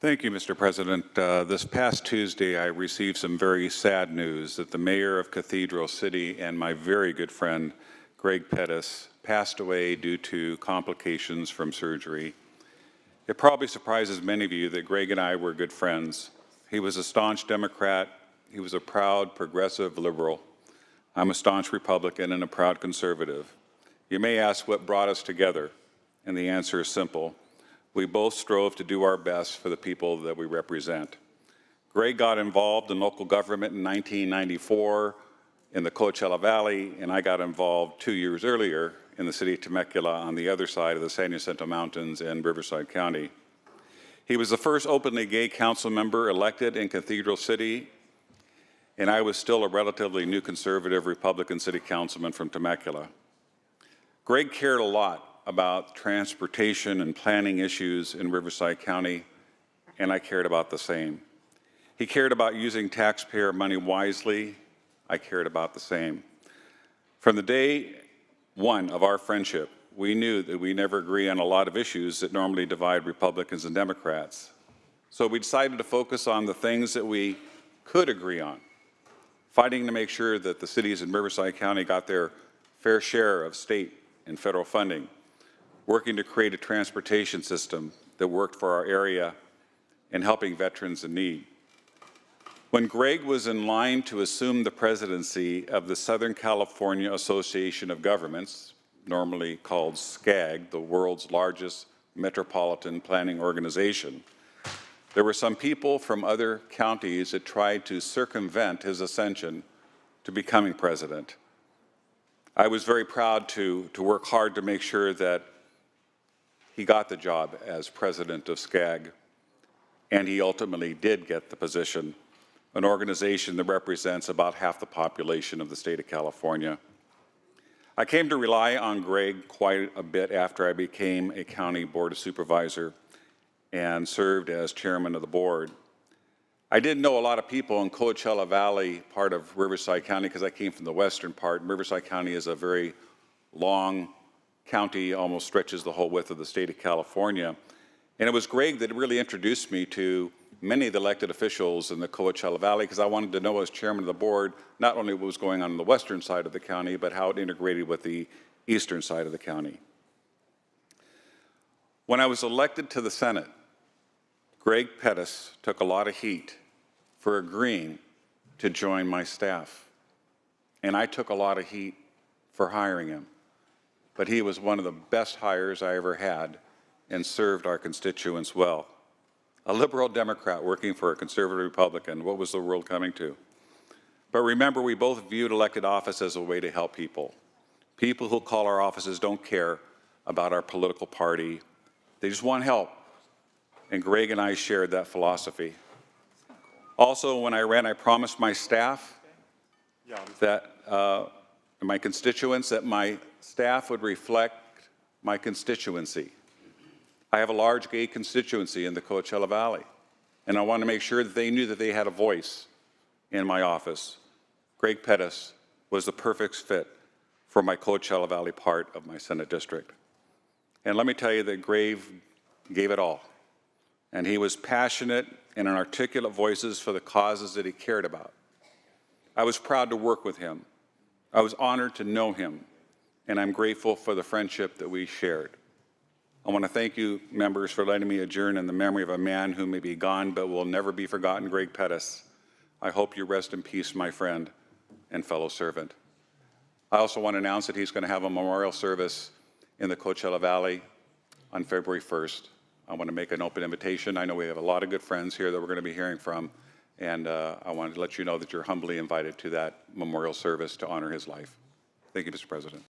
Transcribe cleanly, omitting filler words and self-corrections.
Thank you, Mr. President. This past Tuesday, I received some very sad news that the mayor of Cathedral City and my very good friend, Greg Pettis, passed away due to complications from surgery. It probably surprises many of you that Greg and I were good friends. He was a staunch Democrat. He was a proud progressive liberal. I'm a staunch Republican and a proud conservative. You may ask what brought us together, and the answer is simple. We both strove to do our best for the people that we represent. Greg got involved in local government in 1994 in the Coachella Valley, and I got involved 2 years earlier in the city of Temecula on the other side of the San Jacinto Mountains in Riverside County. He was the first openly gay council member elected in Cathedral City, and I was still a relatively new conservative Republican city councilman from Temecula. Greg cared a lot about transportation and planning issues in Riverside County, and I cared about the same. He cared about using taxpayer money wisely. I cared about the same. From the day one of our friendship, we knew that we never agree on a lot of issues that normally divide Republicans and Democrats. So we decided to focus on the things that we could agree on, fighting to make sure that the cities in Riverside County got their fair share of state and federal funding, working to create a transportation system that worked for our area, and helping veterans in need. When Greg was in line to assume the presidency of the Southern California Association of Governments, normally called SCAG, the world's largest metropolitan planning organization, there were some people from other counties that tried to circumvent his ascension to becoming president. I was very proud to work hard to make sure that he got the job as president of SCAG, and he ultimately did get the position, an organization that represents about half the population of the state of California. I came to rely on Greg quite a bit after I became a county board of supervisor and served as chairman of the board. I didn't know a lot of people in Coachella Valley, part of Riverside County, because I came from the western part. Riverside County is a very long county, almost stretches the whole width of the state of California. And it was Greg that really introduced me to many of the elected officials in the Coachella Valley, because I wanted to know as chairman of the board, not only what was going on the western side of the county, but how it integrated with the eastern side of the county. When I was elected to the Senate, Greg Pettis took a lot of heat for agreeing to join my staff. And I took a lot of heat for hiring him. But he was one of the best hires I ever had and served our constituents well. A liberal Democrat working for a conservative Republican, what was the world coming to? But remember, we both viewed elected office as a way to help people. People who call our offices don't care about our political party. They just want help. And Greg and I shared that philosophy. Also, when I ran, I promised my staff that my constituents that my staff would reflect my constituency. I have a large gay constituency in the Coachella Valley, and I want to make sure that they knew that they had a voice in my office. Greg Pettis was the perfect fit for my Coachella Valley part of my Senate district. And let me tell you that Greg gave it all. And he was passionate and an articulate voices for the causes that he cared about. I was proud to work with him. I was honored to know him, and I'm grateful for the friendship that we shared. I want to thank you, members, for letting me adjourn in the memory of a man who may be gone but will never be forgotten, Greg Pettis. I hope you rest in peace, my friend and fellow servant. I also want to announce that he's going to have a memorial service in the Coachella Valley on February 1st. I want to make an open invitation. I know we have a lot of good friends here that we're going to be hearing from, and I wanted to let you know that you're humbly invited to that memorial service to honor his life. Thank you, Mr. President.